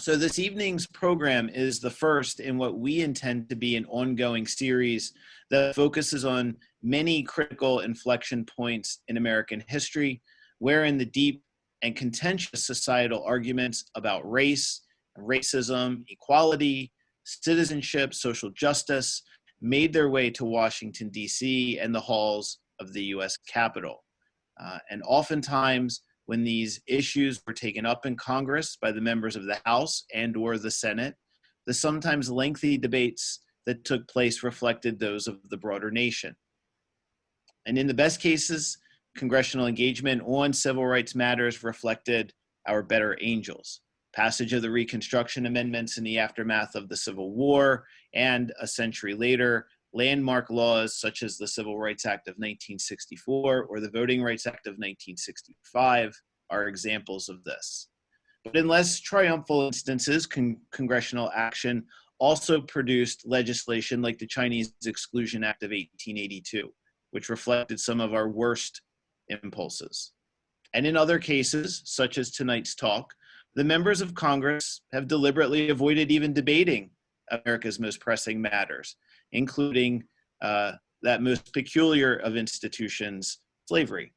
So this evening's program is the first in what we intend to be an ongoing series that focuses on many critical inflection points in American history, wherein the deep and contentious societal arguments about race, racism, equality, citizenship, social justice made their way to Washington, D.C. and the halls of the U.S. Capitol. And oftentimes, when these issues were taken up in Congress by the members of the House and or the Senate, the sometimes lengthy debates that took place reflected those of the broader nation. And in the best cases, congressional engagement on civil rights matters reflected our better angels. Passage of the Reconstruction amendments in the aftermath of the Civil War, and a century later, landmark laws such as the Civil Rights Act of 1964 or the Voting Rights Act of 1965 are examples of this. But in less triumphal instances, congressional action also produced legislation like the Chinese Exclusion Act of 1882, which reflected some of our worst impulses. And in other cases, such as tonight's talk, the members of Congress have deliberately avoided even debating America's most pressing matters, including that most peculiar of institutions, slavery.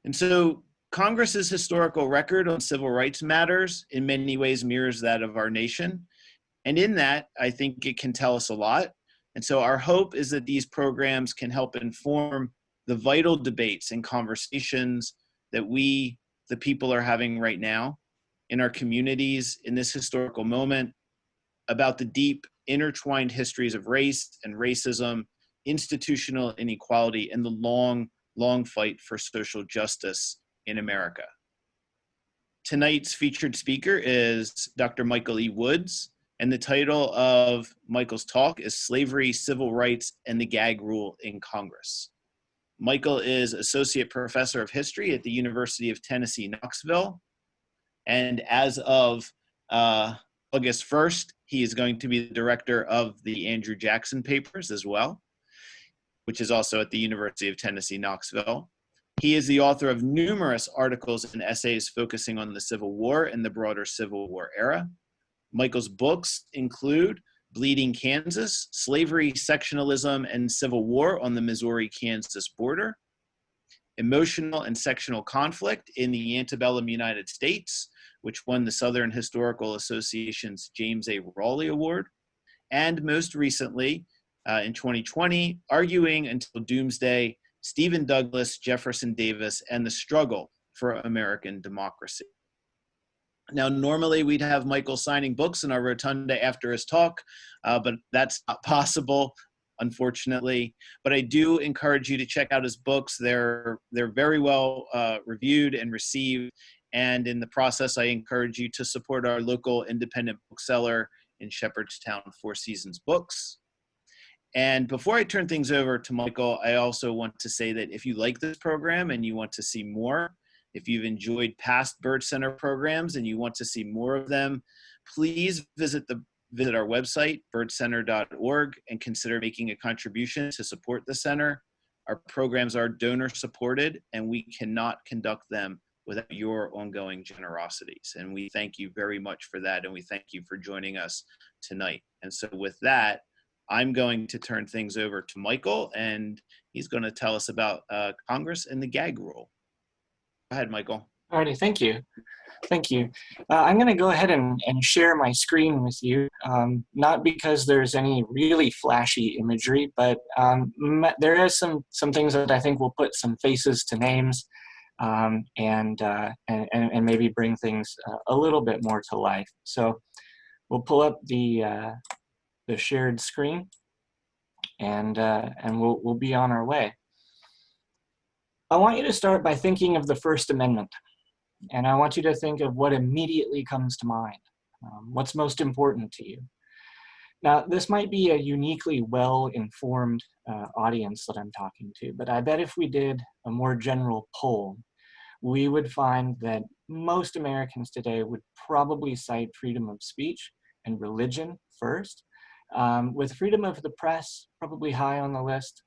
And so Congress's historical record on civil rights matters in many ways mirrors that of our nation. And in that, I think it can tell us a lot. And so our hope is that these programs can help inform the vital debates and conversations that we, the people, are having right now in our communities in this historical moment about the deep intertwined histories of race and racism, institutional inequality, and the long, long fight for social justice in America. Tonight's featured speaker is Dr. Michael E. Woods, and the title of Michael's talk is Slavery, Civil Rights, and the Gag Rule in Congress. Michael is Associate Professor of History at the University of Tennessee, Knoxville, and as of August 1st, he is going to be the director of the Andrew Jackson Papers as well, which is also at the University of Tennessee, Knoxville. He is the author of numerous articles and essays focusing on the Civil War and the broader Civil War era. Michael's books include Bleeding Kansas, Slavery, Sectionalism, and Civil War on the Missouri-Kansas Border, Emotional and Sectional Conflict in the Antebellum United States, which won the Southern Historical Association's James A. Raleigh Award, and most recently, in 2020, Arguing Until Doomsday, Stephen Douglas, Jefferson Davis, and the Struggle for American Democracy. Now, normally we'd have Michael signing books in our rotunda after his talk, but that's not possible, unfortunately. But I do encourage you to check out his books. They're very well reviewed and received. And in the process, I encourage you to support our local independent bookseller in Shepherdstown, Four Seasons Books. And before I turn things over to Michael, I also want to say that if you like this program and you want to see more, if you've enjoyed past Byrd Center programs and you want to see more of them, please visit our website, byrdcenter.org, and consider making a contribution to support the center. Our programs are donor supported, and we cannot conduct them without your ongoing generosities. And we thank you very much for that, and we thank you for joining us tonight. And so with that, I'm going to turn things over to Michael, and he's going to tell us about Congress and the Gag Rule. Go ahead, Michael. All righty, thank you. Thank you. I'm going to go ahead and share my screen with you, not because there's any really flashy imagery, but there is some things that I think will put some faces to names and maybe bring things a little bit more to life. So we'll pull up the shared screen, and we'll be on our way. I want you to start by thinking of the First Amendment, and I want you to think of what immediately comes to mind. What's most important to you? Now, this might be a uniquely well-informed audience that I'm talking to, but I bet if we did a more general poll, we would find that most Americans today would probably cite freedom of speech and religion first, with freedom of the press probably high on the list.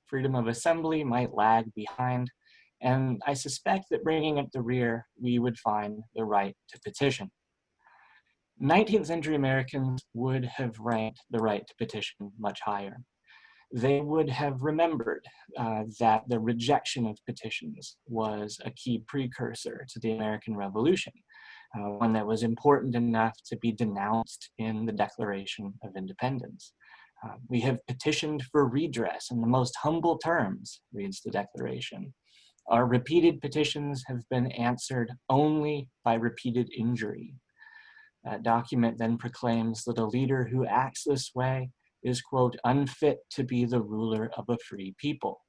Freedom of assembly might lag behind, and I suspect that bringing up the rear, we would find the right to petition. 19th century Americans would have ranked the right to petition much higher. They would have remembered that the rejection of petitions was a key precursor to the American Revolution, one that was important enough to be denounced in the Declaration of Independence. We have petitioned for redress in the most humble terms, reads the Declaration. Our repeated petitions have been answered only by repeated injury. That document then proclaims that a leader who acts this way is, quote, unfit to be the ruler of a free people.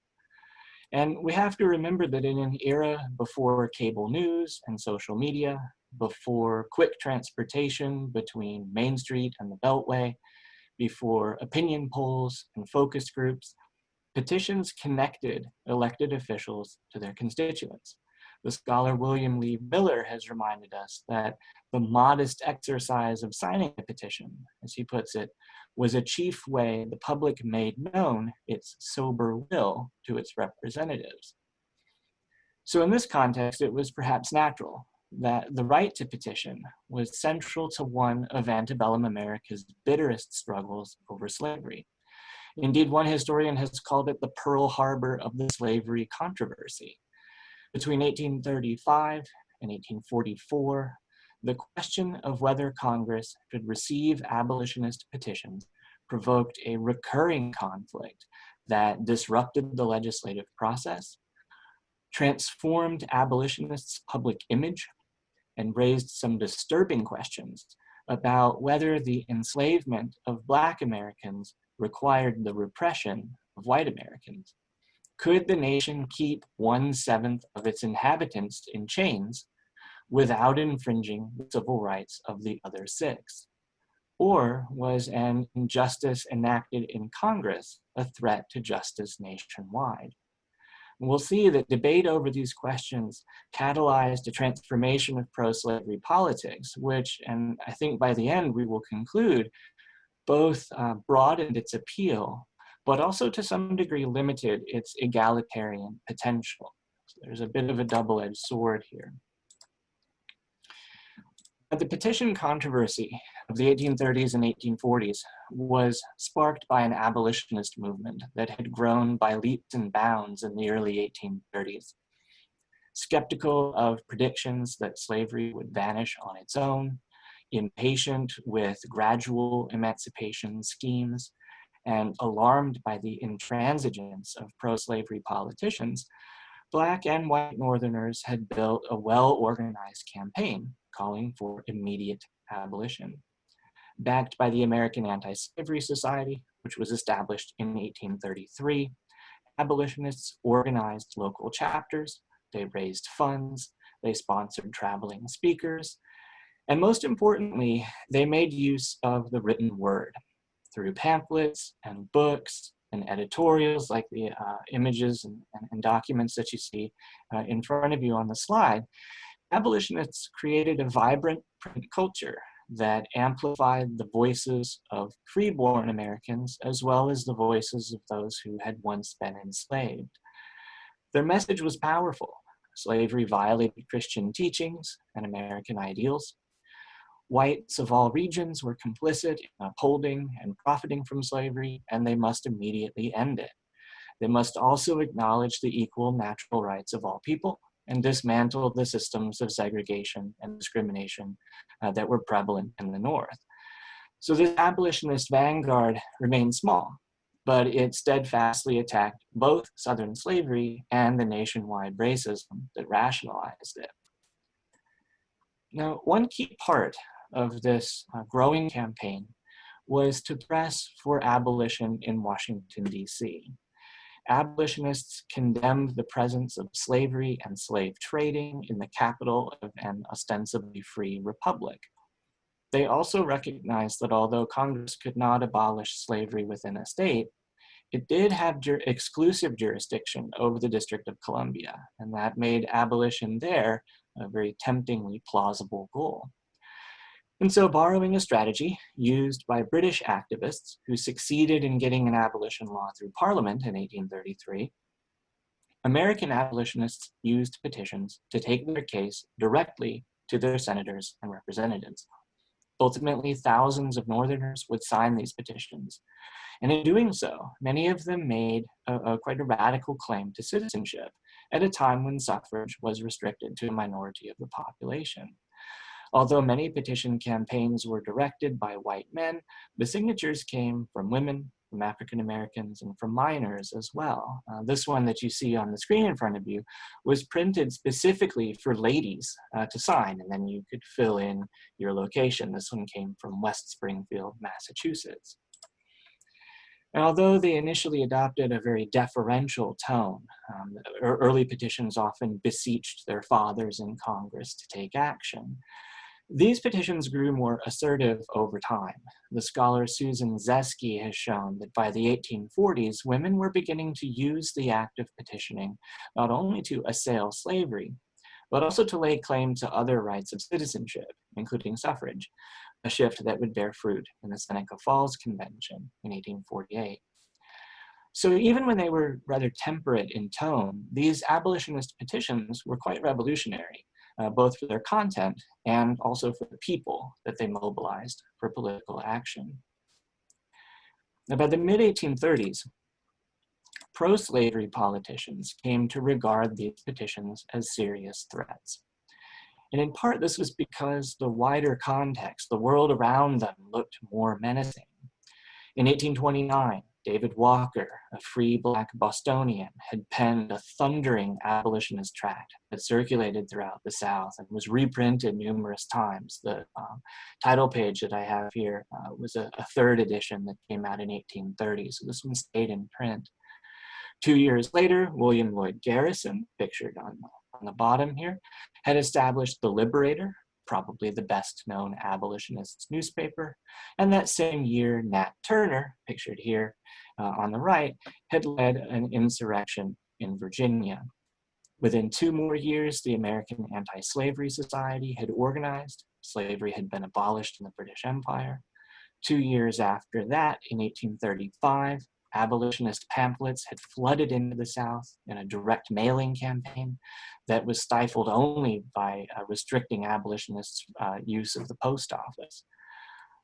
And we have to remember that in an era before cable news and social media, before quick transportation between Main Street and the Beltway, before opinion polls and focus groups, petitions connected elected officials to their constituents. The scholar William Lee Miller has reminded us that the modest exercise of signing a petition, as he puts it, was a chief way the public made known its sober will to its representatives. So in this context, it was perhaps natural that the right to petition was central to one of antebellum America's bitterest struggles over slavery. Indeed, one historian has called it the Pearl Harbor of the slavery controversy. Between 1835 and 1844, the question of whether Congress should receive abolitionist petitions provoked a recurring conflict that disrupted the legislative process, transformed abolitionists' public image, and raised some disturbing questions about whether the enslavement of Black Americans required the repression of white Americans. Could the nation keep 1/7 of its inhabitants in chains without infringing the civil rights of the other 6? Or was an injustice enacted in Congress a threat to justice nationwide? We'll see that debate over these questions catalyzed a transformation of pro-slavery politics, which, and I think by the end we will conclude, both broadened its appeal, but also to some degree limited its egalitarian potential. So there's a bit of a double-edged sword here. The petition controversy of the 1830s and 1840s was sparked by an abolitionist movement that had grown by leaps and bounds in the early 1830s. Skeptical of predictions that slavery would vanish on its own, impatient with gradual emancipation schemes, and alarmed by the intransigence of pro-slavery politicians, Black and white Northerners had built a well-organized campaign calling for immediate abolition. Backed by the American Anti-Slavery Society, which was established in 1833, abolitionists organized local chapters, they raised funds, they sponsored traveling speakers, and most importantly, they made use of the written word through pamphlets and books and editorials like the images and documents that you see in front of you on the slide. Abolitionists created a vibrant print culture that amplified the voices of freeborn Americans as well as the voices of those who had once been enslaved. Their message was powerful. Slavery violated Christian teachings and American ideals. Whites of all regions were complicit in upholding and profiting from slavery, and they must immediately end it. They must also acknowledge the equal natural rights of all people and dismantle the systems of segregation and discrimination that were prevalent in the North. So this abolitionist vanguard remained small, but it steadfastly attacked both Southern slavery and the nationwide racism that rationalized it. Now, one key part of this growing campaign was to press for abolition in Washington, D.C. Abolitionists condemned the presence of slavery and slave trading in the capital of an ostensibly free republic. They also recognized that although Congress could not abolish slavery within a state, it did have exclusive jurisdiction over the District of Columbia, and that made abolition there a very temptingly plausible goal. And so, borrowing a strategy used by British activists who succeeded in getting an abolition law through Parliament in 1833, American abolitionists used petitions to take their case directly to their senators and representatives. Ultimately, thousands of Northerners would sign these petitions. And in doing so, many of them made quite a radical claim to citizenship at a time when suffrage was restricted to a minority of the population. Although many petition campaigns were directed by white men, the signatures came from women, from African Americans, and from minors as well. This one that you see on the screen in front of you was printed specifically for ladies to sign, and then you could fill in your location. This one came from West Springfield, Massachusetts. And although they initially adopted a very deferential tone, early petitions often beseeched their fathers in Congress to take action. These petitions grew more assertive over time. The scholar Susan Zeski has shown that by the 1840s, women were beginning to use the act of petitioning not only to assail slavery, but also to lay claim to other rights of citizenship, including suffrage, a shift that would bear fruit in the Seneca Falls Convention in 1848. So even when they were rather temperate in tone, these abolitionist petitions were quite revolutionary, both for their content and also for the people that they mobilized for political action. Now, by the mid-1830s, pro-slavery politicians came to regard these petitions as serious threats. And in part, this was because the wider context, the world around them, looked more menacing. In 1829, David Walker, a free Black Bostonian, had penned a thundering abolitionist tract that circulated throughout the South and was reprinted numerous times. The title page that I have here was a third edition that came out in 1830, so this one stayed in print. 2 years later, William Lloyd Garrison, pictured on the bottom here, had established The Liberator, probably the best known abolitionist newspaper. And that same year, Nat Turner, pictured here on the right, had led an insurrection in Virginia. Within 2 more years, the American Anti-Slavery Society had organized. Slavery had been abolished in the British Empire. 2 years after that, in 1835, abolitionist pamphlets had flooded into the South in a direct mailing campaign that was stifled only by restricting abolitionists' use of the post office.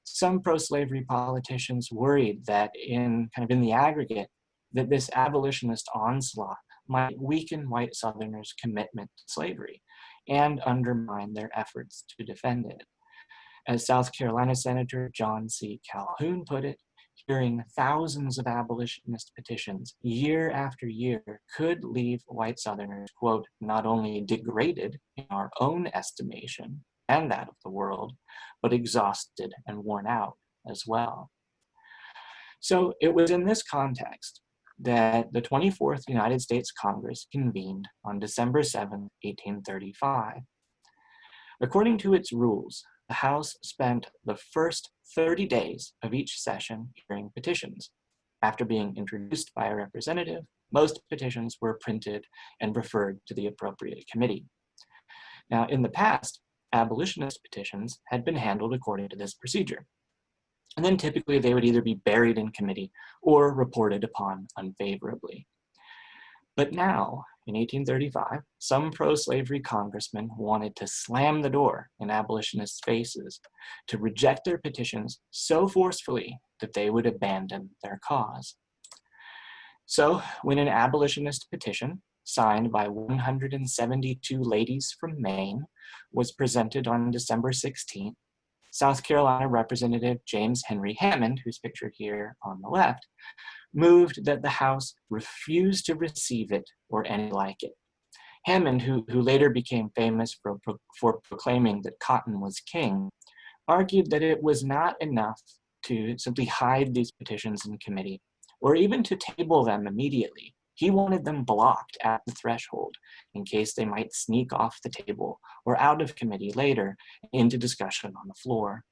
Some pro-slavery politicians worried that in the aggregate, that this abolitionist onslaught might weaken white Southerners' commitment to slavery and undermine their efforts to defend it. As South Carolina Senator John C. Calhoun put it, hearing thousands of abolitionist petitions year after year could leave white Southerners, quote, not only degraded in our own estimation and that of the world, but exhausted and worn out as well. So it was in this context that the 24th United States Congress convened on December 7, 1835. According to its rules, the House spent the first 30 days of each session hearing petitions. After being introduced by a representative, most petitions were printed and referred to the appropriate committee. Now, in the past, abolitionist petitions had been handled according to this procedure. And then typically they would either be buried in committee or reported upon unfavorably. But now, in 1835, some pro-slavery congressmen wanted to slam the door in abolitionists' faces to reject their petitions so forcefully that they would abandon their cause. So, when an abolitionist petition, signed by 172 ladies from Maine, was presented on December 16th, South Carolina Representative James Henry Hammond, who's pictured here on the left, moved that the House refuse to receive it or any like it. Hammond, who later became famous for proclaiming that cotton was king, argued that it was not enough to simply hide these petitions in committee or even to table them immediately. He wanted them blocked at the threshold in case they might sneak off the table or out of committee later into discussion on the floor.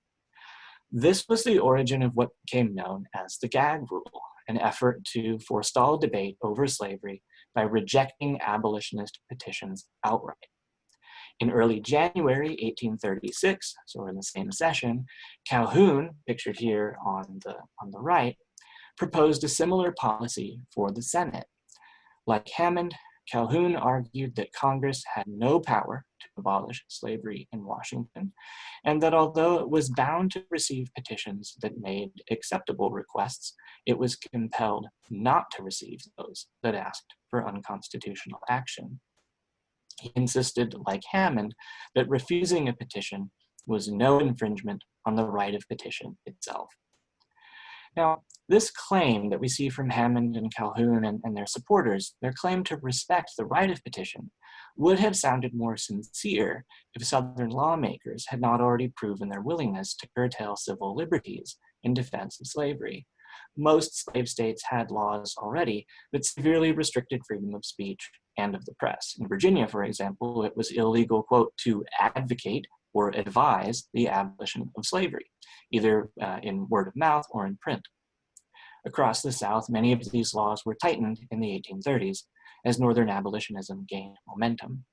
This was the origin of what became known as the Gag Rule, an effort to forestall debate over slavery by rejecting abolitionist petitions outright. In early January 1836, so in the same session, Calhoun, pictured here on the right, proposed a similar policy for the Senate. Like Hammond, Calhoun argued that Congress had no power to abolish slavery in Washington, and that although it was bound to receive petitions that made acceptable requests, it was compelled not to receive those that asked for unconstitutional action. He insisted, like Hammond, that refusing a petition was no infringement on the right of petition itself. Now, this claim that we see from Hammond and Calhoun and their supporters, their claim to respect the right of petition, would have sounded more sincere if Southern lawmakers had not already proven their willingness to curtail civil liberties in defense of slavery. Most slave states had laws already that severely restricted freedom of speech and of the press. In Virginia, for example, it was illegal, quote, to advocate or advise the abolition of slavery, either in word of mouth or in print. Across the South, many of these laws were tightened in the 1830s as Northern abolitionism gained momentum.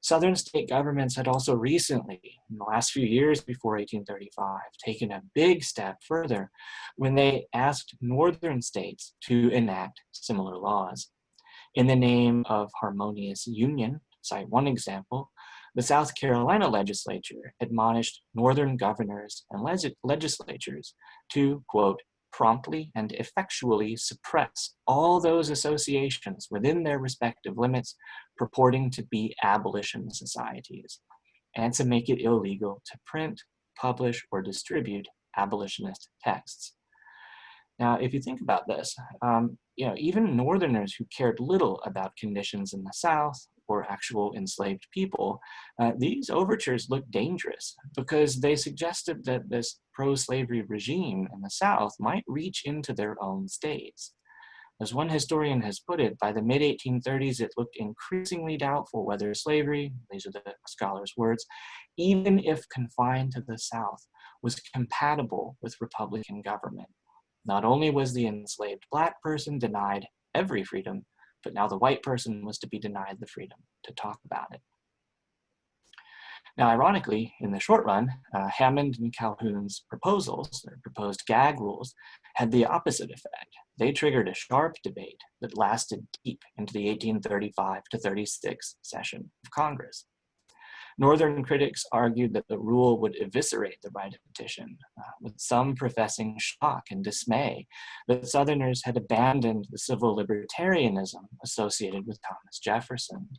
Southern state governments had also recently, in the last few years before 1835, taken a big step further when they asked Northern states to enact similar laws. In the name of harmonious union, to cite one example, the South Carolina legislature admonished Northern governors and legislatures to, quote, promptly and effectually suppress all those associations within their respective limits purporting to be abolition societies, and to make it illegal to print, publish, or distribute abolitionist texts. Now, if you think about this, even Northerners who cared little about conditions in the South or actual enslaved people, these overtures looked dangerous because they suggested that this pro-slavery regime in the South might reach into their own states. As one historian has put it, by the mid-1830s, it looked increasingly doubtful whether slavery, these are the scholar's words, even if confined to the South, was compatible with Republican government. Not only was the enslaved Black person denied every freedom, but now the white person was to be denied the freedom to talk about it. Now, ironically, in the short run, Hammond and Calhoun's proposals, their proposed gag rules, had the opposite effect. They triggered a sharp debate that lasted deep into the 1835 to 36 session of Congress. Northern critics argued that the rule would eviscerate the right of petition, with some professing shock and dismay that Southerners had abandoned the civil libertarianism associated with Thomas Jefferson.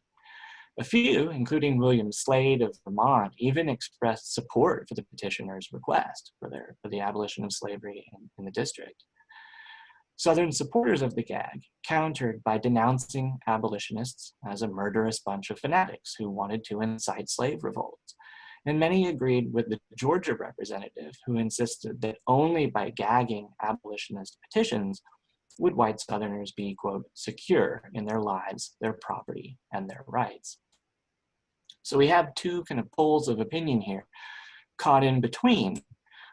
A few, including William Slade of Vermont, even expressed support for the petitioner's request for the abolition of slavery in the district. Southern supporters of the gag countered by denouncing abolitionists as a murderous bunch of fanatics who wanted to incite slave revolts. And many agreed with the Georgia representative who insisted that only by gagging abolitionist petitions would white Southerners be, quote, secure in their lives, their property, and their rights. So we have two kind of poles of opinion here. Caught in between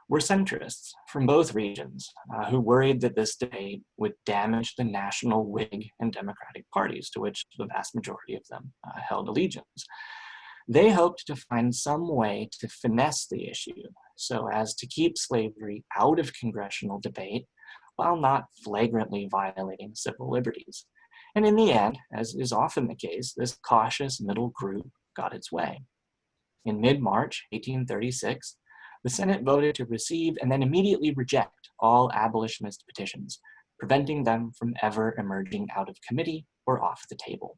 were centrists from both regions who worried that this debate would damage the national Whig and Democratic parties to which the vast majority of them held allegiance. They hoped to find some way to finesse the issue so as to keep slavery out of congressional debate while not flagrantly violating civil liberties. And in the end, as is often the case, this cautious middle group got its way. In mid-March 1836, the Senate voted to receive and then immediately reject all abolitionist petitions, preventing them from ever emerging out of committee or off the table.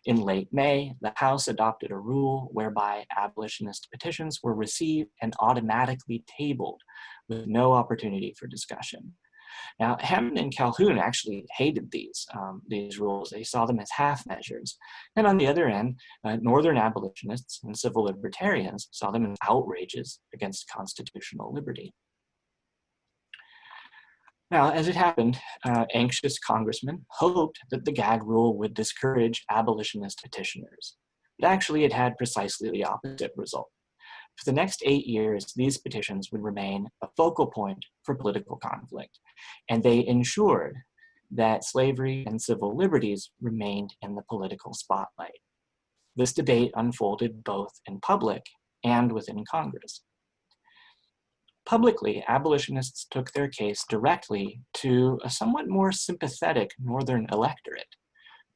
In late May, the House adopted a rule whereby abolitionist petitions were received and automatically tabled with no opportunity for discussion. Now, Hammond and Calhoun actually hated these rules. They saw them as half measures. And on the other end, Northern abolitionists and civil libertarians saw them as outrages against constitutional liberty. Now, as it happened, anxious congressmen hoped that the gag rule would discourage abolitionist petitioners. But actually, it had precisely the opposite result. For the next 8 years, these petitions would remain a focal point for political conflict, and they ensured that slavery and civil liberties remained in the political spotlight. This debate unfolded both in public and within Congress. Publicly, abolitionists took their case directly to a somewhat more sympathetic Northern electorate.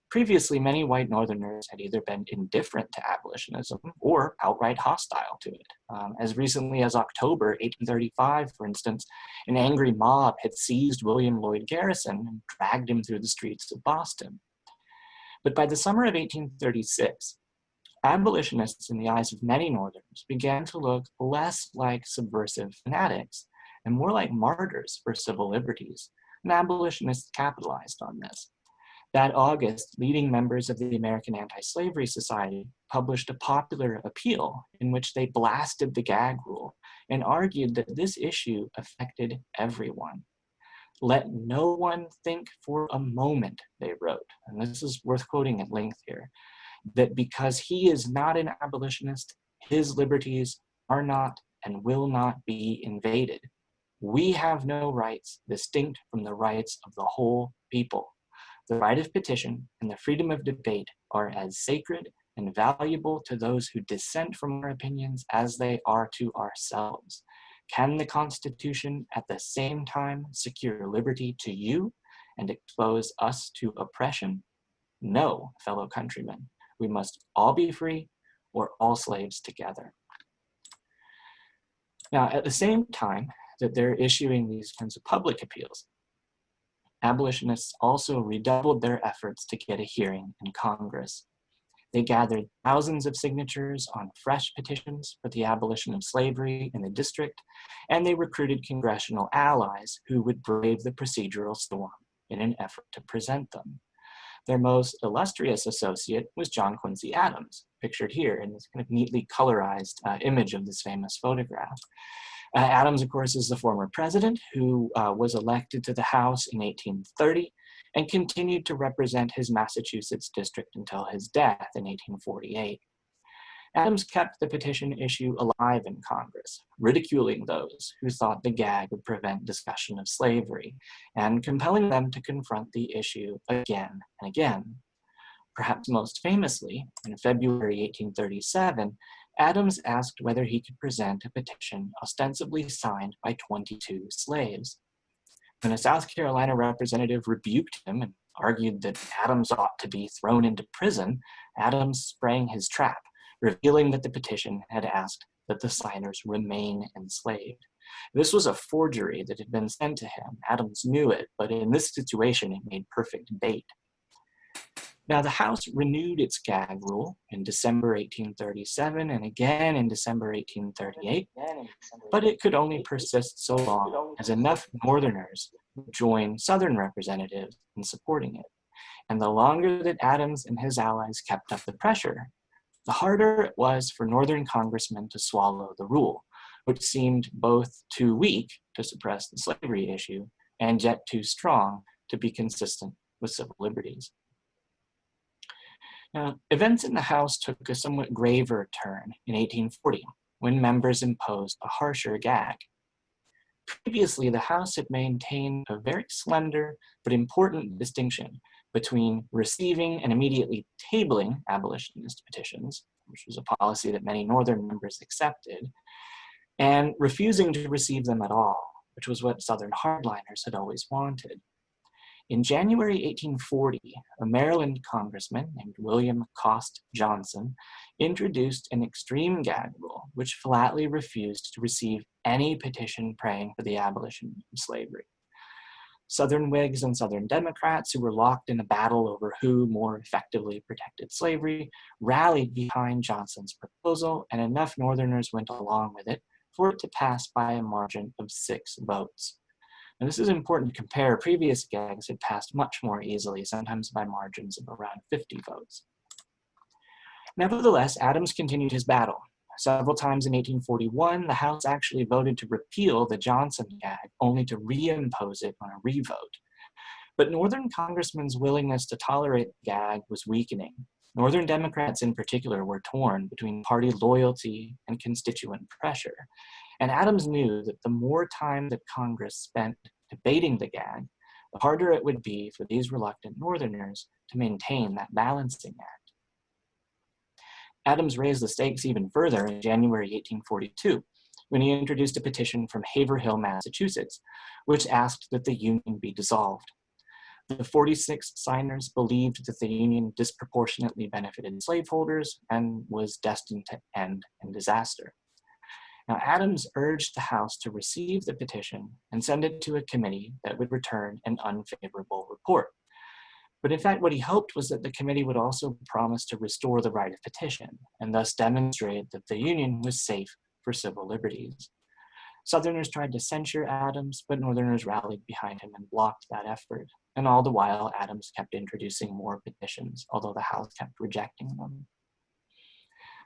Previously, many white Northerners had either been indifferent to abolitionism or outright hostile to it. As recently as October 1835, for instance, an angry mob had seized William Lloyd Garrison and dragged him through the streets of Boston. But by the summer of 1836, abolitionists, in the eyes of many Northerners, began to look less like subversive fanatics and more like martyrs for civil liberties, and abolitionists capitalized on this. That August, leading members of the American Anti-Slavery Society published a popular appeal in which they blasted the Gag Rule and argued that this issue affected everyone. Let no one think for a moment, they wrote, and this is worth quoting at length here, that because he is not an abolitionist, his liberties are not and will not be invaded. We have no rights distinct from the rights of the whole people. The right of petition and the freedom of debate are as sacred and valuable to those who dissent from our opinions as they are to ourselves. Can the Constitution at the same time secure liberty to you and expose us to oppression? No, fellow countrymen. We must all be free or all slaves together. Now, at the same time that they're issuing these kinds of public appeals, abolitionists also redoubled their efforts to get a hearing in Congress. They gathered thousands of signatures on fresh petitions for the abolition of slavery in the district, and they recruited congressional allies who would brave the procedural storm in an effort to present them. Their most illustrious associate was John Quincy Adams, pictured here in this kind of neatly colorized image of this famous photograph. Adams, of course, is the former president who was elected to the House in 1830 and continued to represent his Massachusetts district until his death in 1848. Adams kept the petition issue alive in Congress, ridiculing those who thought the gag would prevent discussion of slavery, and compelling them to confront the issue again and again. Perhaps most famously, in February 1837, Adams asked whether he could present a petition ostensibly signed by 22 slaves. When a South Carolina representative rebuked him and argued that Adams ought to be thrown into prison, Adams sprang his trap, revealing that the petition had asked that the signers remain enslaved. This was a forgery that had been sent to him. Adams knew it, but in this situation, it made perfect bait. Now, the House renewed its gag rule in December 1837 and again in December 1838, but it could only persist so long as enough Northerners would join Southern representatives in supporting it. And the longer that Adams and his allies kept up the pressure, the harder it was for Northern congressmen to swallow the rule, which seemed both too weak to suppress the slavery issue and yet too strong to be consistent with civil liberties. Now, events in the House took a somewhat graver turn in 1840, when members imposed a harsher gag. Previously, the House had maintained a very slender but important distinction between receiving and immediately tabling abolitionist petitions, which was a policy that many Northern members accepted, and refusing to receive them at all, which was what Southern hardliners had always wanted. In January 1840, a Maryland congressman named William Cost Johnson introduced an extreme gag rule, which flatly refused to receive any petition praying for the abolition of slavery. Southern Whigs and Southern Democrats, who were locked in a battle over who more effectively protected slavery, rallied behind Johnson's proposal, and enough Northerners went along with it for it to pass by a margin of 6 votes. And this is important to compare. Previous gags had passed much more easily, sometimes by margins of around 50 votes. Nevertheless, Adams continued his battle. Several times in 1841, the House actually voted to repeal the Johnson gag, only to reimpose it on a revote. But Northern congressmen's willingness to tolerate the gag was weakening. Northern Democrats in particular were torn between party loyalty and constituent pressure. And Adams knew that the more time that Congress spent debating the gag, the harder it would be for these reluctant Northerners to maintain that balancing act. Adams raised the stakes even further in January 1842, when he introduced a petition from Haverhill, Massachusetts, which asked that the Union be dissolved. The 46 signers believed that the Union disproportionately benefited slaveholders and was destined to end in disaster. Now, Adams urged the House to receive the petition and send it to a committee that would return an unfavorable report. But in fact, what he hoped was that the committee would also promise to restore the right of petition and thus demonstrate that the Union was safe for civil liberties. Southerners tried to censure Adams, but Northerners rallied behind him and blocked that effort. And all the while, Adams kept introducing more petitions, although the House kept rejecting them.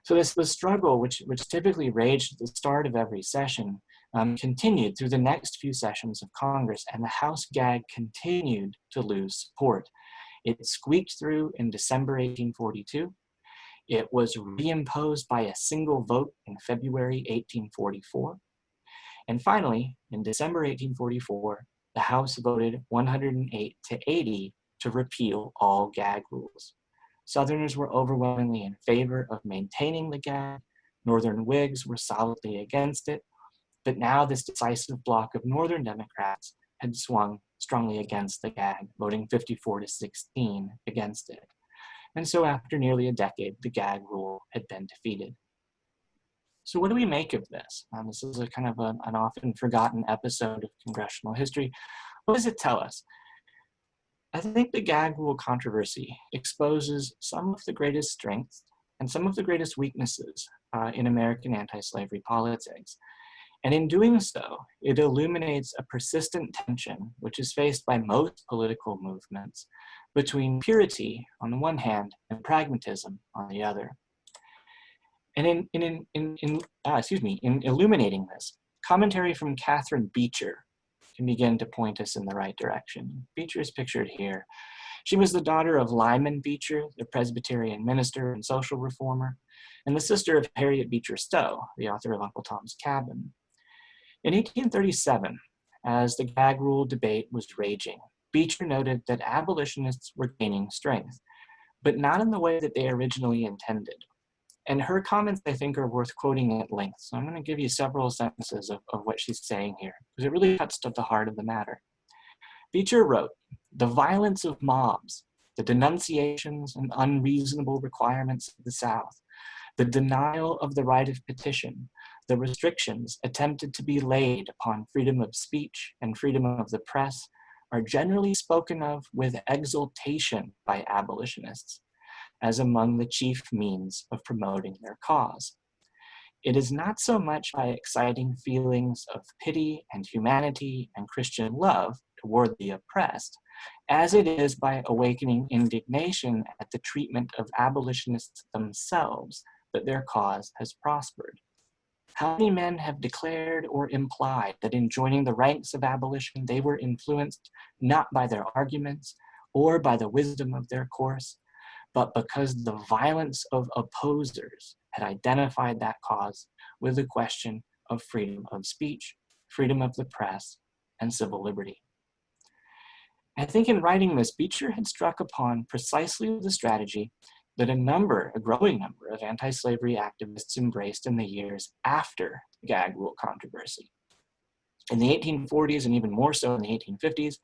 So this struggle, which typically raged at the start of every session, continued through the next few sessions of Congress, and the House gag continued to lose support. It squeaked through in December 1842. It was reimposed by a single vote in February 1844. And finally, in December 1844, the House voted 108 to 80 to repeal all gag rules. Southerners were overwhelmingly in favor of maintaining the gag. Northern Whigs were solidly against it. But now this decisive bloc of Northern Democrats had swung strongly against the gag, voting 54 to 16 against it. And so after nearly a decade, the gag rule had been defeated. So what do we make of this? This is a kind of an often forgotten episode of congressional history. What does it tell us? I think the gag rule controversy exposes some of the greatest strengths and some of the greatest weaknesses in American anti-slavery politics. And in doing so, it illuminates a persistent tension which is faced by most political movements between purity on the one hand and pragmatism on the other. And in illuminating this, commentary from Catherine Beecher can begin to point us in the right direction. Beecher is pictured here. She was the daughter of Lyman Beecher, the Presbyterian minister and social reformer, and the sister of Harriet Beecher Stowe, the author of Uncle Tom's Cabin. In 1837, as the gag rule debate was raging, Beecher noted that abolitionists were gaining strength, but not in the way that they originally intended. And her comments, I think, are worth quoting at length. So I'm going to give you several sentences of what she's saying here, because it really cuts to the heart of the matter. Beecher wrote, "The violence of mobs, the denunciations and unreasonable requirements of the South, the denial of the right of petition, the restrictions attempted to be laid upon freedom of speech and freedom of the press are generally spoken of with exultation by abolitionists as among the chief means of promoting their cause. It is not so much by exciting feelings of pity and humanity and Christian love toward the oppressed, as it is by awakening indignation at the treatment of abolitionists themselves that their cause has prospered. How many men have declared or implied that in joining the ranks of abolition they were influenced not by their arguments or by the wisdom of their course, but because the violence of opposers had identified that cause with the question of freedom of speech, freedom of the press, and civil liberty." I think in writing this, Beecher had struck upon precisely the strategy that a growing number of anti-slavery activists embraced in the years after the gag rule controversy. In the 1840s, and even more so in the 1850s,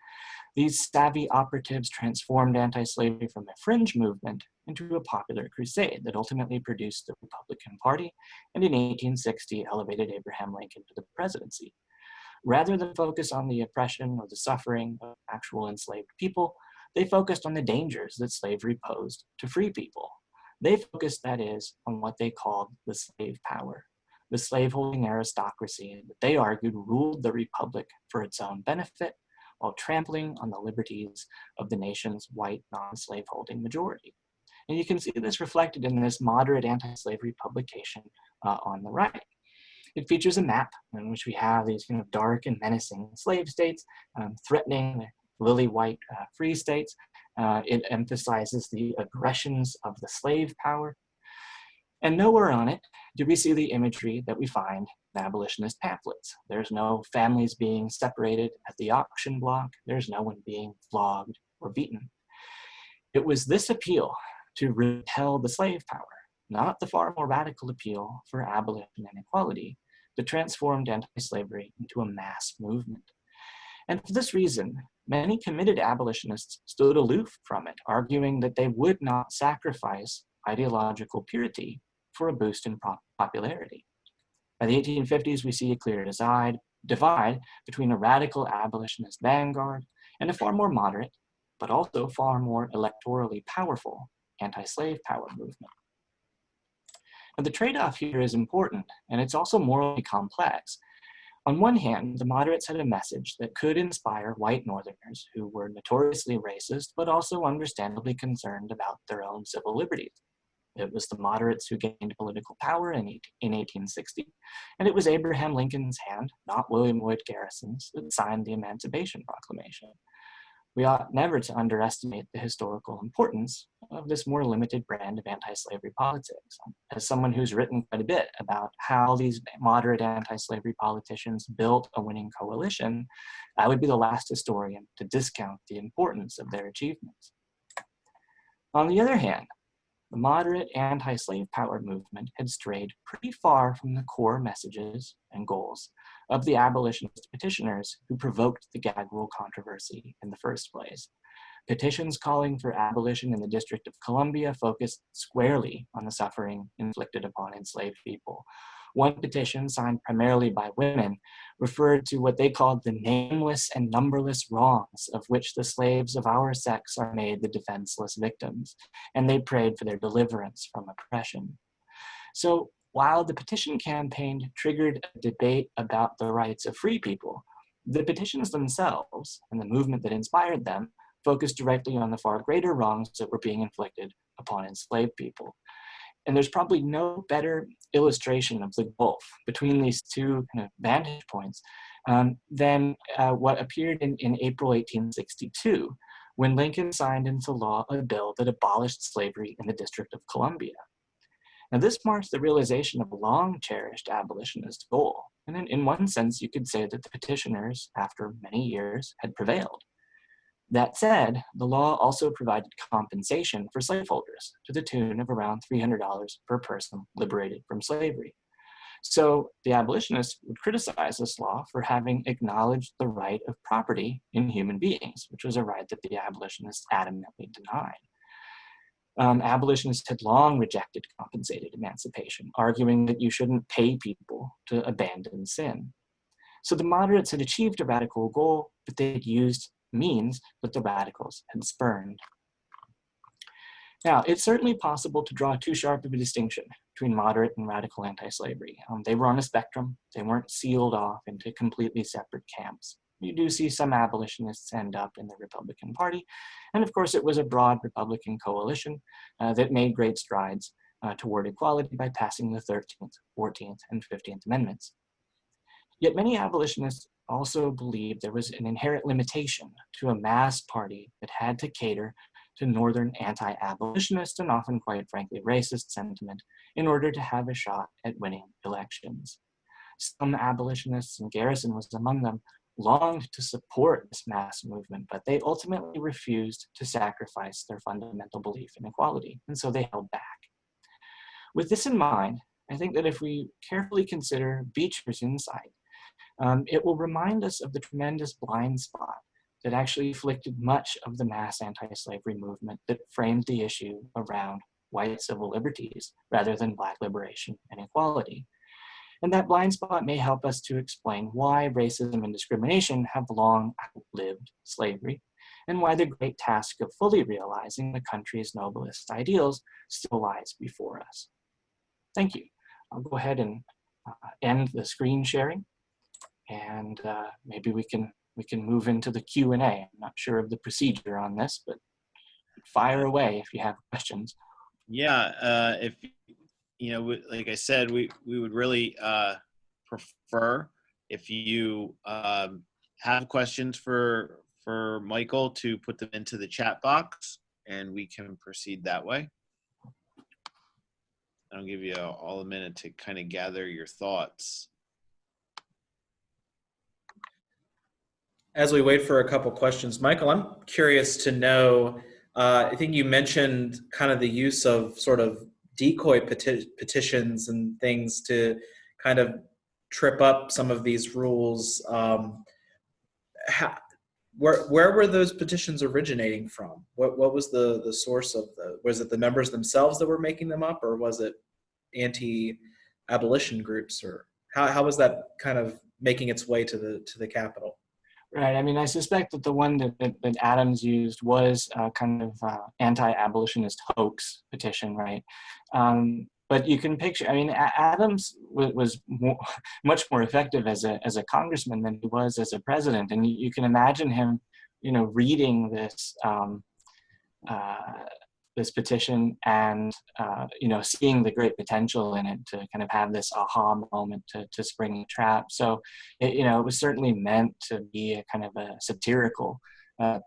these savvy operatives transformed anti-slavery from a fringe movement into a popular crusade that ultimately produced the Republican Party, and in 1860 elevated Abraham Lincoln to the presidency. Rather than focus on the oppression or the suffering of actual enslaved people, they focused on the dangers that slavery posed to free people. They focused, that is, on what they called the slave power, the slaveholding aristocracy that they argued ruled the republic for its own benefit while trampling on the liberties of the nation's white non-slaveholding majority. And you can see this reflected in this moderate anti-slavery publication on the right. It features a map in which we have these dark and menacing slave states threatening the lily-white free states. It emphasizes the aggressions of the slave power. And nowhere on it do we see the imagery that we find in abolitionist pamphlets. There's no families being separated at the auction block. There's no one being flogged or beaten. It was this appeal to repel the slave power, not the far more radical appeal for abolition and equality, that transformed anti-slavery into a mass movement. And for this reason, many committed abolitionists stood aloof from it, arguing that they would not sacrifice ideological purity for a boost in popularity. By the 1850s, we see a clear divide between a radical abolitionist vanguard and a far more moderate, but also far more electorally powerful anti-slave power movement. Now, the trade-off here is important, and it's also morally complex. On one hand, the moderates had a message that could inspire white Northerners who were notoriously racist, but also understandably concerned about their own civil liberties. It was the moderates who gained political power in 1860, and it was Abraham Lincoln's hand, not William Lloyd Garrison's, that signed the Emancipation Proclamation. We ought never to underestimate the historical importance of this more limited brand of anti-slavery politics. As someone who's written quite a bit about how these moderate anti-slavery politicians built a winning coalition, I would be the last historian to discount the importance of their achievements. On the other hand, the moderate anti-slave power movement had strayed pretty far from the core messages and goals of the abolitionist petitioners who provoked the Gag Rule controversy in the first place. Petitions calling for abolition in the District of Columbia focused squarely on the suffering inflicted upon enslaved people. One petition, signed primarily by women, referred to what they called the nameless and numberless wrongs of which the slaves of our sex are made the defenseless victims, and they prayed for their deliverance from oppression. So while the petition campaign triggered a debate about the rights of free people, the petitions themselves and the movement that inspired them focused directly on the far greater wrongs that were being inflicted upon enslaved people. And there's probably no better illustration of the gulf between these two kind of vantage points than what appeared in April 1862, when Lincoln signed into law a bill that abolished slavery in the District of Columbia. Now, this marks the realization of a long-cherished abolitionist goal. And in one sense, you could say that the petitioners, after many years, had prevailed. That said, the law also provided compensation for slaveholders to the tune of around $300 per person liberated from slavery. So the abolitionists would criticize this law for having acknowledged the right of property in human beings, which was a right that the abolitionists adamantly denied. Abolitionists had long rejected compensated emancipation, arguing that you shouldn't pay people to abandon sin. So the moderates had achieved a radical goal, but they had used means that the radicals had spurned. Now, it's certainly possible to draw too sharp of a distinction between moderate and radical anti-slavery. They were on a spectrum. They weren't sealed off into completely separate camps. You do see some abolitionists end up in the Republican Party. And of course, it was a broad Republican coalition that made great strides toward equality by passing the 13th, 14th, and 15th Amendments. Yet many abolitionists also believed there was an inherent limitation to a mass party that had to cater to Northern anti-abolitionist and often, quite frankly, racist sentiment in order to have a shot at winning elections. Some abolitionists, and Garrison was among them, longed to support this mass movement, but they ultimately refused to sacrifice their fundamental belief in equality, and so they held back. With this in mind, I think that if we carefully consider Beecher's insight, it will remind us of the tremendous blind spot that actually afflicted much of the mass anti-slavery movement that framed the issue around white civil liberties rather than Black liberation and equality. And that blind spot may help us to explain why racism and discrimination have long outlived slavery, and why the great task of fully realizing the country's noblest ideals still lies before us. Thank you. I'll go ahead and end the screen sharing, and maybe we can move into the Q&A. I'm not sure of the procedure on this, but fire away if you have questions. Yeah, if you know, like I said, we would really prefer if you have questions for Michael to put them into the chat box, and we can proceed that way. I'll give you all a minute to kind of gather your thoughts. As we wait for a couple questions, Michael, I'm curious to know, I think you mentioned kind of the use of sort of decoy petitions and things to kind of trip up some of these rules. where were those petitions originating from? What was the source of was it the members themselves that were making them up, or was it anti-abolition groups, or how was that kind of making its way to the Capitol? Right. I mean, I suspect that the one that Adams used was kind of anti-abolitionist hoax petition, right? But you can picture, I mean, Adams was much more effective as a congressman than he was as a president. And you can imagine him, reading this, this petition and, seeing the great potential in it to kind of have this aha moment to spring the trap. So, it was certainly meant to be a kind of a satirical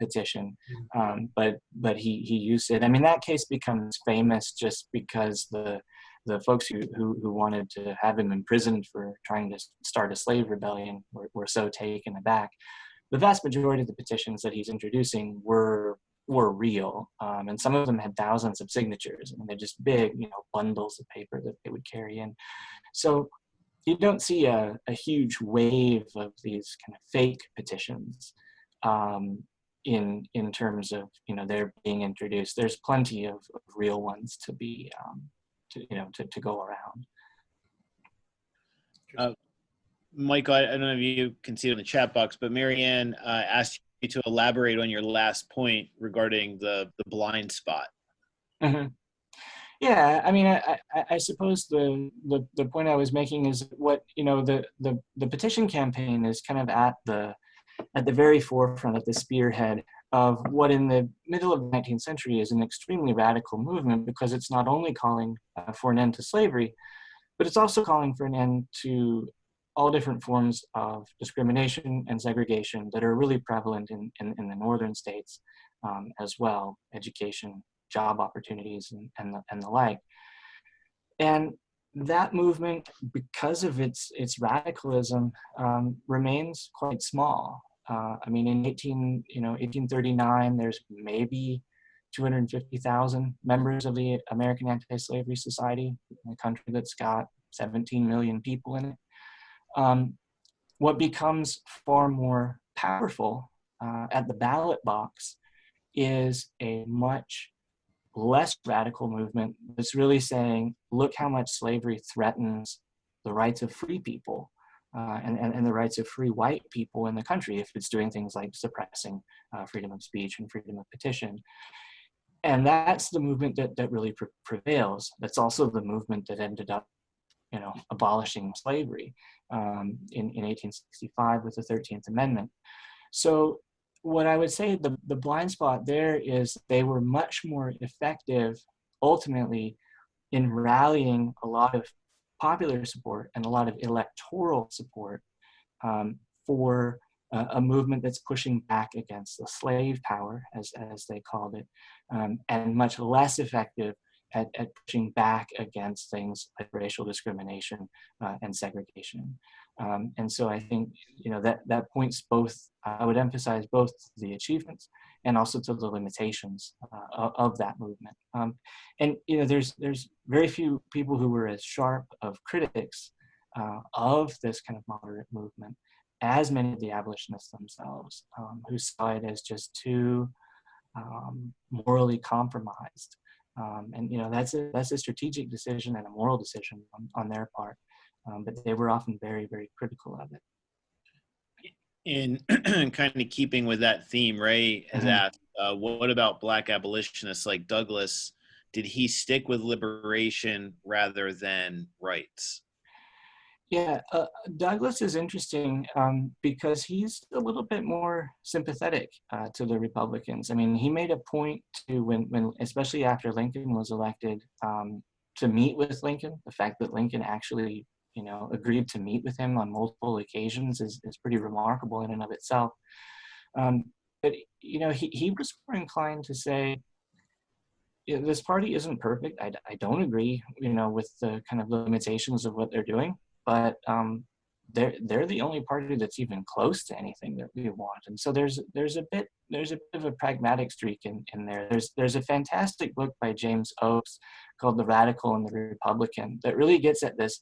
petition, but he used it. I mean, that case becomes famous just because the folks who wanted to have him imprisoned for trying to start a slave rebellion were so taken aback. The vast majority of the petitions that he's introducing were real, and some of them had thousands of signatures, and they're just big, bundles of paper that they would carry in. So you don't see a huge wave of these kind of fake petitions in terms of they're being introduced. There's plenty of real ones to be to go around. Michael, I don't know if you can see it in the chat box, but Marianne asked you to elaborate on your last point regarding the blind spot. Mm-hmm. Yeah, I mean, I suppose the point I was making is what the petition campaign is kind of at the very forefront, at the spearhead of what in the middle of the 19th century is an extremely radical movement, because it's not only calling for an end to slavery, but it's also calling for an end to all different forms of discrimination and segregation that are really prevalent in the northern states as well, education, job opportunities, and the like. And that movement, because of its radicalism, remains quite small. I mean, in 1839, there's maybe 250,000 members of the American Anti-Slavery Society, a country that's got 17 million people in it. What becomes far more powerful at the ballot box is a much less radical movement that's really saying, look how much slavery threatens the rights of free people. And the rights of free white people in the country if it's doing things like suppressing freedom of speech and freedom of petition. And that's the movement that really prevails. That's also the movement that ended up, abolishing slavery in 1865 with the 13th Amendment. So what I would say the blind spot there is they were much more effective ultimately in rallying a lot of popular support and a lot of electoral support for a movement that's pushing back against the slave power, as they called it, and much less effective at pushing back against things like racial discrimination and segregation. And so I think that points both, I would emphasize both the achievements and also to the limitations of that movement. And there's very few people who were as sharp of critics of this kind of moderate movement as many of the abolitionists themselves, who saw it as just too morally compromised. And that's a strategic decision and a moral decision on their part, but they were often very, very critical of it. In kind of keeping with that theme, Ray has asked, what about Black abolitionists like Douglass? Did he stick with liberation rather than rights? Yeah, Douglass is interesting because he's a little bit more sympathetic to the Republicans. I mean, he made a point to, when especially after Lincoln was elected, to meet with Lincoln. The fact that Lincoln actually agreed to meet with him on multiple occasions is pretty remarkable in and of itself. But he was more inclined to say, this party isn't perfect. I don't agree, with the kind of limitations of what they're doing, but they're the only party that's even close to anything that we want. And so there's a bit of a pragmatic streak in there. There's a fantastic book by James Oakes called The Radical and the Republican that really gets at this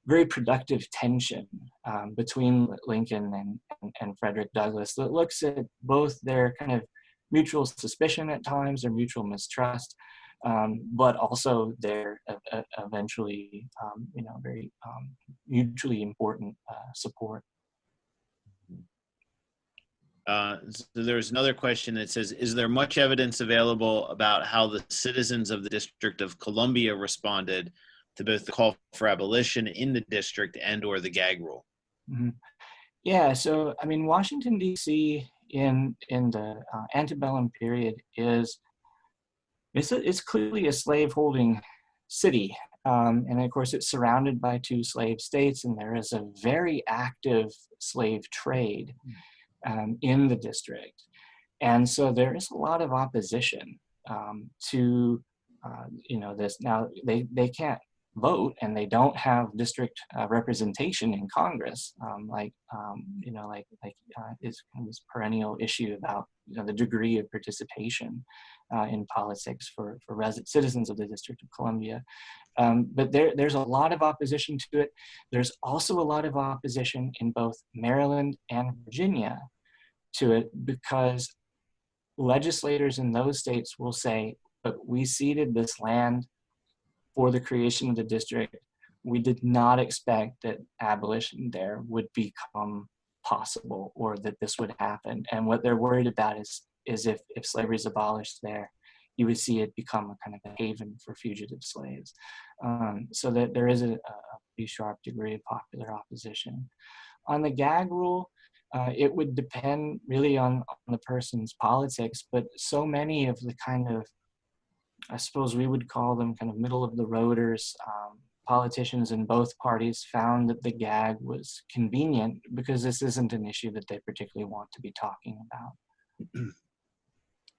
very productive tension between Lincoln and Frederick Douglass that looks at both their kind of mutual suspicion at times, their mutual mistrust, but also their eventually, very mutually important support. So there's another question that says, is there much evidence available about how the citizens of the District of Columbia responded to both the call for abolition in the district and or the gag rule? Mm-hmm. Yeah, so I mean, Washington, D.C. in the antebellum period it's clearly a slaveholding city. And of course, it's surrounded by 2 slave states, and there is a very active slave trade in the district. And so there is a lot of opposition to, this. Now, they can't vote, and they don't have district representation in Congress, is this perennial issue about the degree of participation in politics for citizens of the District of Columbia. But there's a lot of opposition to it. There's also a lot of opposition in both Maryland and Virginia to it, because legislators in those states will say, but we ceded this land for the creation of the district. We did not expect that abolition there would become possible, or that this would happen. And what they're worried about is if slavery is abolished there, you would see it become a kind of a haven for fugitive slaves. So that there is a pretty sharp degree of popular opposition. On the gag rule, it would depend really on the person's politics, but so many of the kind of, I suppose we would call them kind of middle of the roaders, politicians in both parties found that the gag was convenient because this isn't an issue that they particularly want to be talking about.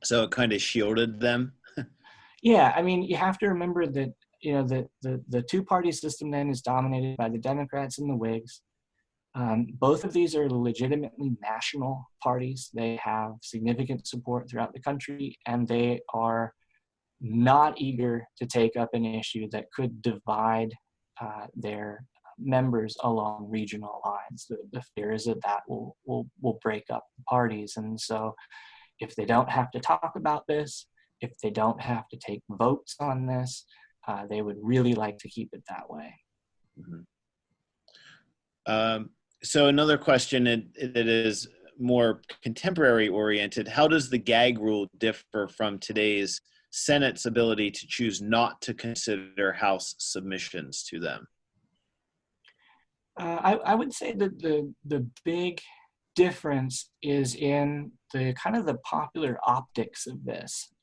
So it kind of shielded them? Yeah, I mean, you have to remember that, the two-party system then is dominated by the Democrats and the Whigs. Both of these are legitimately national parties. They have significant support throughout the country, and they are not eager to take up an issue that could divide their members along regional lines. The fear is that will break up the parties. And so if they don't have to talk about this, if they don't have to take votes on this, they would really like to keep it that way. Mm-hmm. So another question that is more contemporary oriented, how does the gag rule differ from today's Senate's ability to choose not to consider House submissions to them? I would say that the big difference is in the kind of the popular optics of this.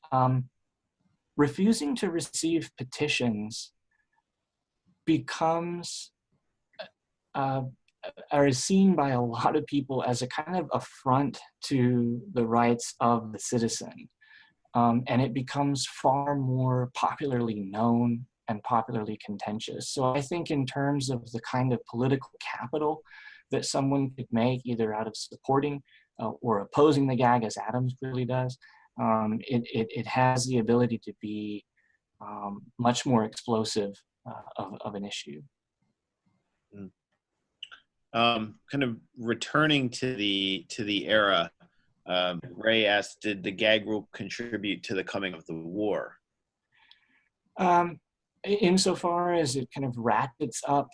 Refusing to receive petitions becomes or is seen by a lot of people as a kind of affront to the rights of the citizen. And it becomes far more popularly known and popularly contentious. So I think in terms of the kind of political capital that someone could make, either out of supporting or opposing the gag, as Adams clearly does, it has the ability to be much more explosive of an issue. Kind of returning to the era, Ray asked, did the gag rule contribute to the coming of the war? Insofar as it kind of ratchets up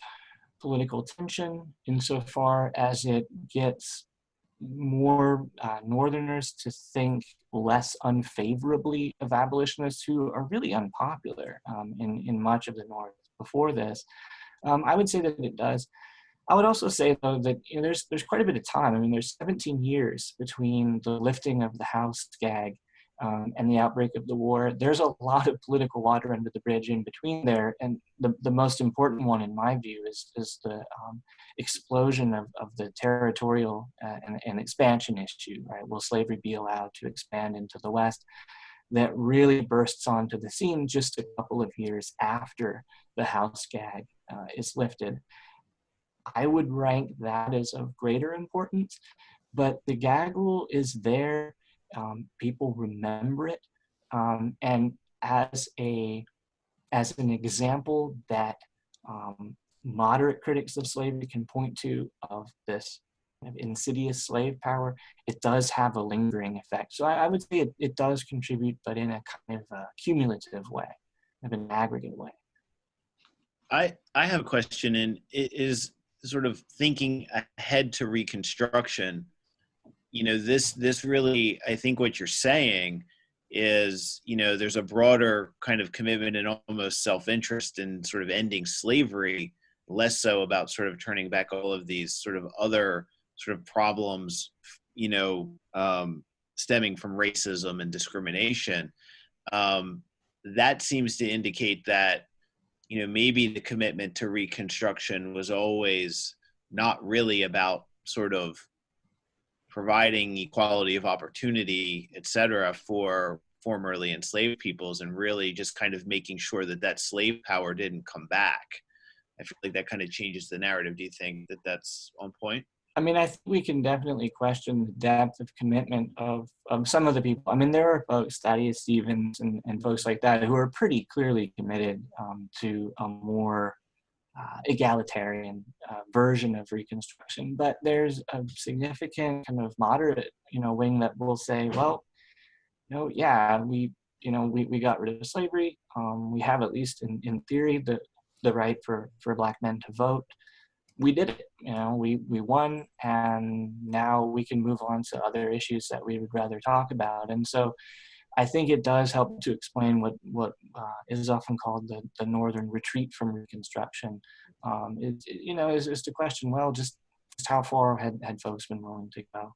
political tension, insofar as it gets more Northerners to think less unfavorably of abolitionists who are really unpopular in much of the North before this, I would say that it does. I would also say, though, that there's quite a bit of time. I mean, there's 17 years between the lifting of the House gag and the outbreak of the war. There's a lot of political water under the bridge in between there, and the most important one, in my view, is the explosion of the territorial and expansion issue. Right? Will slavery be allowed to expand into the West? That really bursts onto the scene just a couple of years after the House gag is lifted. I would rank that as of greater importance, but the gag rule is there. People remember it, and as an example that moderate critics of slavery can point to of this kind of insidious slave power, it does have a lingering effect. So I would say it does contribute, but in a kind of a cumulative way, in an aggregate way. I have a question, and it is sort of thinking ahead to Reconstruction. You know, this really, I think what you're saying is, you know, there's a broader kind of commitment and almost self-interest in sort of ending slavery, less so about sort of turning back all of these sort of other sort of problems, you know, stemming from racism and discrimination. That seems to indicate that, you know, maybe the commitment to Reconstruction was always not really about sort of providing equality of opportunity, et cetera, for formerly enslaved peoples, and really just kind of making sure that that slave power didn't come back. I feel like that kind of changes the narrative. Do you think that that's on point? I mean, I think we can definitely question the depth of commitment of some of the people. I mean, there are folks, Thaddeus Stevens and folks like that, who are pretty clearly committed to a more egalitarian version of Reconstruction. But there's a significant kind of moderate, you know, wing that will say, well, you know, yeah, we got rid of slavery. We have, at least in theory, the right for Black men to vote. We did it, you know, we won, and now we can move on to other issues that we would rather talk about. And so I think it does help to explain what is often called the Northern retreat from Reconstruction. Is to question, well, just how far had folks been willing to go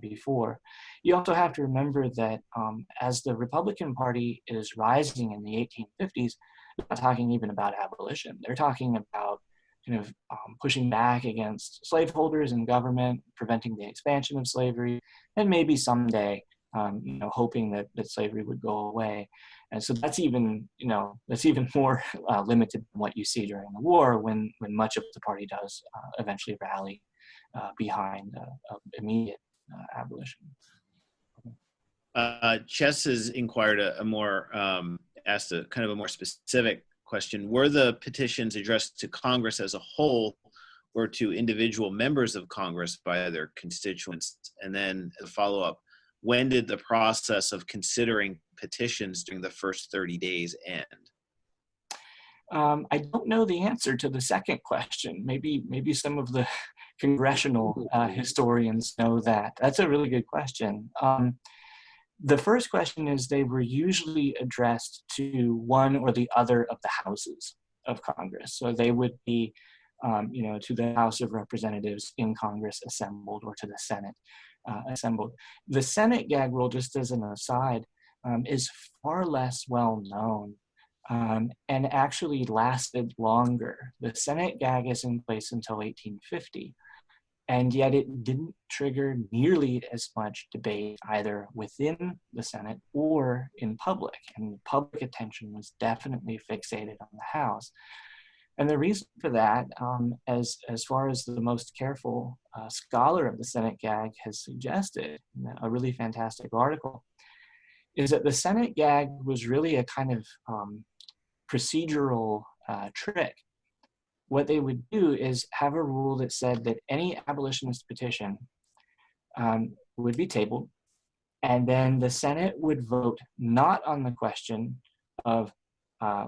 before. You also have to remember that as the Republican Party is rising in the 1850s, they're not talking even about abolition. They're talking about kind of pushing back against slaveholders and government, preventing the expansion of slavery, and maybe someday, hoping that slavery would go away. And so that's even more limited than what you see during the war, when much of the party does eventually rally behind immediate abolition. Chess has inquired asked a kind of a more specific question. Were the petitions addressed to Congress as a whole or to individual members of Congress by their constituents? And then a follow-up, when did the process of considering petitions during the first 30 days end? I don't know the answer to the second question. Maybe some of the congressional historians know that. That's a really good question. The first question is, they were usually addressed to one or the other of the houses of Congress. So they would be, to the House of Representatives in Congress assembled, or to the Senate assembled. The Senate gag rule, just as an aside, is far less well known and actually lasted longer. The Senate gag is in place until 1850. And yet it didn't trigger nearly as much debate either within the Senate or in public. And public attention was definitely fixated on the House. And the reason for that, as far as the most careful scholar of the Senate gag has suggested, a really fantastic article, is that the Senate gag was really a kind of procedural trick. What they would do is have a rule that said that any abolitionist petition would be tabled, and then the Senate would vote not on the question of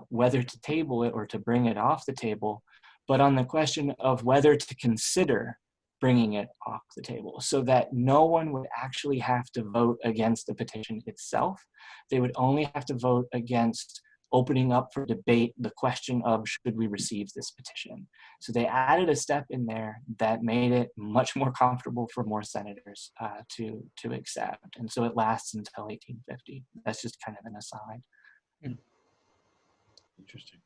whether to table it or to bring it off the table, but on the question of whether to consider bringing it off the table, so that no one would actually have to vote against the petition itself. They would only have to vote against opening up for debate the question of, should we receive this petition? So they added a step in there that made it much more comfortable for more senators to accept. And so it lasts until 1850. That's just kind of an aside. Interesting.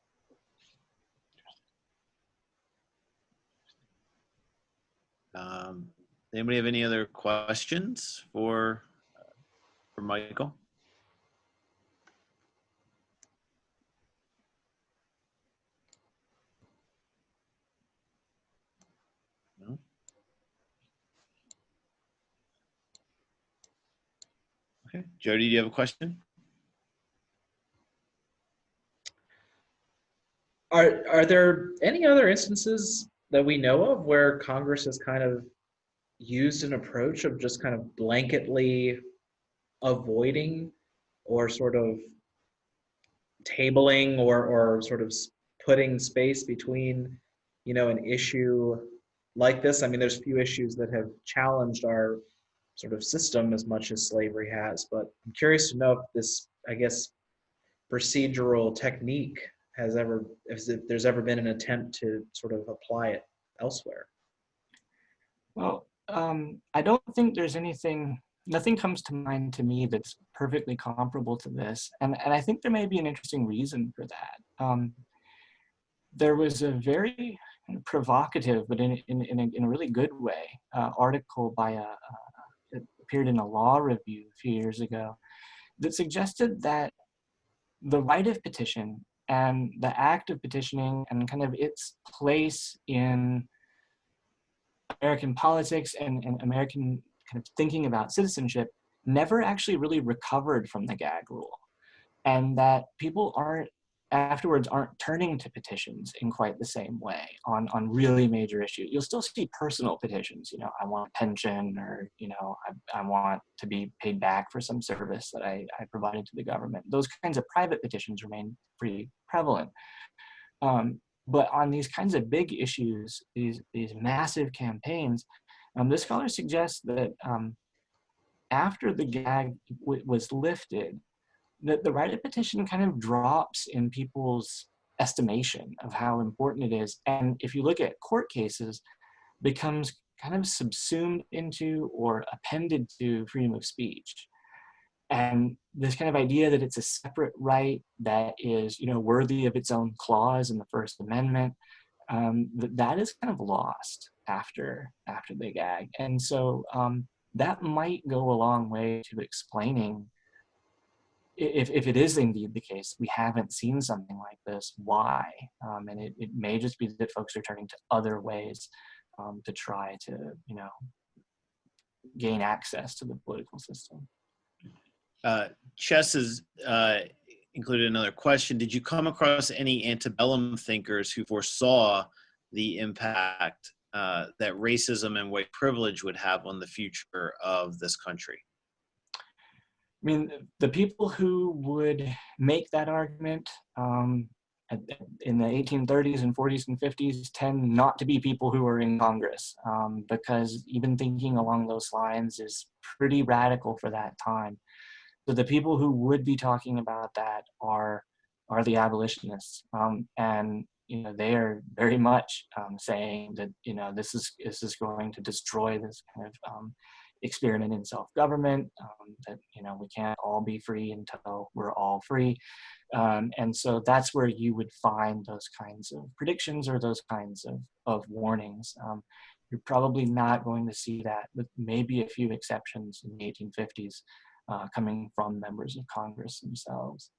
Anybody have any other questions for Michael? No? Okay. Jody, do you have a question? Are there any other instances that we know of where Congress has kind of used an approach of just kind of blanketly avoiding or sort of tabling or sort of putting space between, an issue like this? I mean, there's few issues that have challenged our sort of system as much as slavery has, but I'm curious to know if this, I guess, procedural technique if there's ever been an attempt to sort of apply it elsewhere. Well, I don't think there's nothing comes to mind to me that's perfectly comparable to this. And I think there may be an interesting reason for that. There was a very provocative, but in a really good way, article by it appeared in a law review a few years ago that suggested that the right of petition and the act of petitioning and kind of its place in American politics and American kind of thinking about citizenship never actually really recovered from the gag rule. And that people afterwards aren't turning to petitions in quite the same way on really major issues. You'll still see personal petitions, I want a pension, or, I want to be paid back for some service that I provided to the government. Those kinds of private petitions remain pretty prevalent. But on these kinds of big issues, these massive campaigns, the scholars suggest that after the gag was lifted, that the right of petition kind of drops in people's estimation of how important it is. And if you look at court cases, becomes kind of subsumed into or appended to freedom of speech. And this kind of idea that it's a separate right that is, worthy of its own clause in the First Amendment, that is kind of lost after the gag. And so that might go a long way to explaining, if it is indeed the case, we haven't seen something like this, why? And it may just be that folks are turning to other ways to try to, gain access to the political system. Chess has included another question. Did you come across any antebellum thinkers who foresaw the impact that racism and white privilege would have on the future of this country? I mean, the people who would make that argument in the 1830s and 40s and 50s tend not to be people who are in Congress, because even thinking along those lines is pretty radical for that time. So the people who would be talking about that are the abolitionists, and they are very much saying that this is going to destroy this kind of experiment in self-government, that we can't all be free until we're all free, and so that's where you would find those kinds of predictions or those kinds of warnings. You're probably not going to see that, with maybe a few exceptions in the 1850s, coming from members of Congress themselves.